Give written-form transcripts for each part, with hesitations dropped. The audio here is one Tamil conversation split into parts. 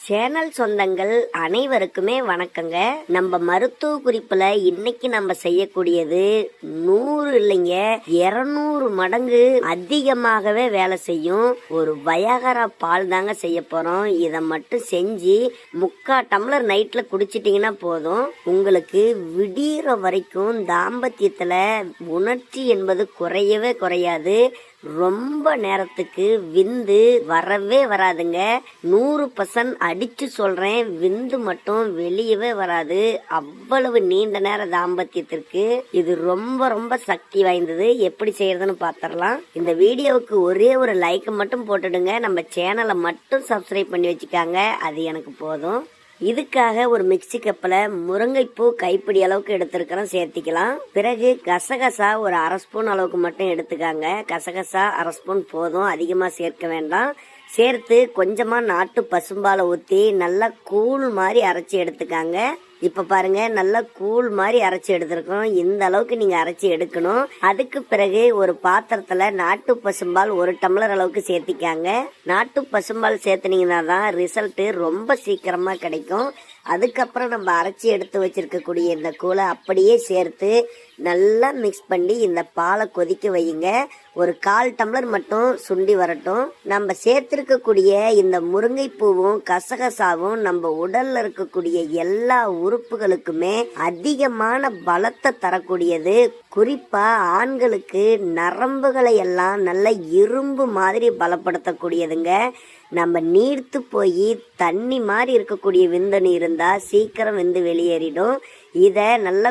சேனல் சொந்தங்கள் அனைவருக்குமே வணக்கங்க. நம்ம மருத்துவ குறிப்புல இன்னைக்கு நம்ம செய்யக்கூடியது 100 இல்லைங்க 200 மடங்கு அதிகமாகவே வேலை செய்யும் ஒரு வயாகரா பால் தாங்க செய்ய போறோம். இதை மட்டும் செஞ்சு 3/4 டம்ளர் நைட்ல குடிச்சிட்டீங்கன்னா போதும், உங்களுக்கு விடிகிற வரைக்கும் தாம்பத்தியத்துல உணர்ச்சி என்பது குறையவே குறையாது. ரொம்ப நேரத்துக்கு விந்து வரவே வராதுங்க. 100% அடிச்சு சொல்றேன், விந்து மட்டும் வெளியவே வராது. அவ்வளவு நீண்ட நேர தாம்பத்தியத்திற்கு இது ரொம்ப ரொம்ப சக்தி வாய்ந்தது. எப்படி செய்யறதுன்னு பாத்திரலாம். இந்த வீடியோவுக்கு ஒரே ஒரு லைக் மட்டும் போட்டுடுங்க. நம்ம சேனலை மட்டும் சப்ஸ்கிரைப் பண்ணி வச்சுக்காங்க, அது எனக்கு போதும். இதுக்காக ஒரு மிக்சி கப்பில் முருங்கைப்பூ கைப்பிடி அளவுக்கு எடுத்துருக்கிறோம், சேர்த்திக்கலாம். பிறகு கசகசா ஒரு 1/2 ஸ்பூன் அளவுக்கு மட்டும் எடுத்துக்காங்க. கசகசா 1/2 ஸ்பூன் போதும், அதிகமாக சேர்க்க வேண்டாம். சேர்த்து கொஞ்சமாக நாட்டு பசும்பாலை ஊற்றி நல்லா கூழ் மாதிரி அரைச்சி எடுத்துக்காங்க. இப்ப பாருங்க, நல்லா கூழ் மாதிரி அரைச்சி எடுத்திருக்கோம். இந்த அளவுக்கு நீங்க அரைச்சி எடுக்கணும். அதுக்கு பிறகு ஒரு பாத்திரத்துல நாட்டு பசும்பால் 1 டம்ளர் அளவுக்கு சேர்த்திக்காங்க. நாட்டு பசும்பால் சேர்த்துனீங்கன்னா தான் ரிசல்ட் ரொம்ப சீக்கிரமா கிடைக்கும். அதுக்கப்புறம் நம்ம அரைச்சி எடுத்து வச்சிருக்கக்கூடிய இந்த கூழை அப்படியே சேர்த்து நல்லா மிக்ஸ் பண்ணி இந்த பாலை கொதிக்க வையுங்க. ஒரு 1/4 டம்ளர் மட்டும் சுண்டி வரட்டும். நம்ம சேர்த்திருக்கக்கூடிய இந்த முருங்கைப்பூவும் கசகசாவும் நம்ம உடல்ல இருக்கக்கூடிய எல்லா உறுப்புகளுக்குமே அதிகமான பலத்தை தரக்கூடியது. குறிப்பா ஆண்களுக்கு நரம்புகளை எல்லாம் நல்ல இரும்பு மாதிரி பலப்படுத்தக்கூடியதுங்க. நம்ம நீர்த்து போய் தண்ணி மாதிரி இருக்கக்கூடிய விந்தணு இருந்தா சீக்கிரம் விந்து வெளியேறிடும். இதை நல்லா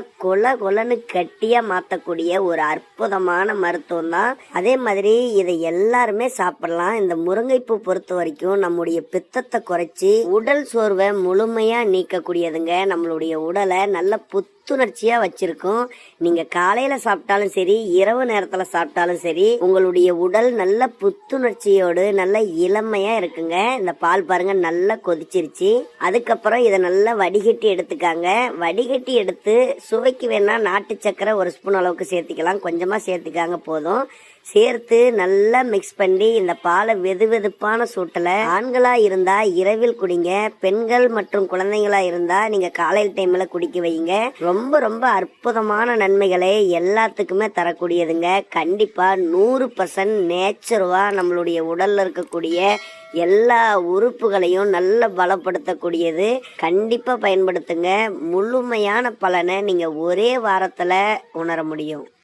கொலன்னு கட்டியா மாத்தக்கூடிய ஒரு அற்புதமான மருத்துவம் தான். அதே மாதிரி இதை எல்லாருமே சாப்பிடலாம். இந்த முருங்கைப்பூ பொறுத்த வரைக்கும் நம்முடைய பித்தத்தை குறைச்சி உடல் சோர்வை முழுமையா நீக்கக்கூடியதுங்க. நம்மளுடைய உடலை நல்ல புத்துணர்ச்சியா வச்சிருக்கும். நீங்க காலையில சாப்பிட்டாலும் சரி, இரவு நேரத்துல சாப்பிட்டாலும் சரி, உங்களுடைய உடல் நல்ல புத்துணர்ச்சியோடு நல்ல இளமையா இருக்குங்க. இந்த பால் பாருங்க நல்லா கொதிச்சிருச்சு. அதுக்கப்புறம் இதை நல்லா வடிகட்டி எடுத்துக்காங்க. வடிகட்டி எடுத்து சுவைக்கு வேணா நாட்டு சக்கரை 1 ஸ்பூன் அளவுக்கு சேர்த்துக்கலாம். கொஞ்சமா சேர்த்துக்காங்க போதும். சேர்த்து நல்லா மிக்ஸ் பண்ணி இந்த பாலை வெதுவெதுப்பான சூட்டில் ஆண்களா இருந்தா இரவில் குடிங்க, பெண்கள் மற்றும் குழந்தைங்களா இருந்தா நீங்க காலையில் டைம்ல குடிக்க வைங்க. ரொம்ப ரொம்ப அற்புதமான நன்மைகளை எல்லாத்துக்குமே தரக்கூடியதுங்க. கண்டிப்பா 100% நேச்சுரவா நம்மளுடைய உடல்ல இருக்கக்கூடிய எல்லா உறுப்புகளையும் நல்ல பலப்படுத்தக்கூடியது. கண்டிப்பா பயன்படுத்துங்க. முழுமையான பலனை நீங்க ஒரே வாரத்துல உணர முடியும்.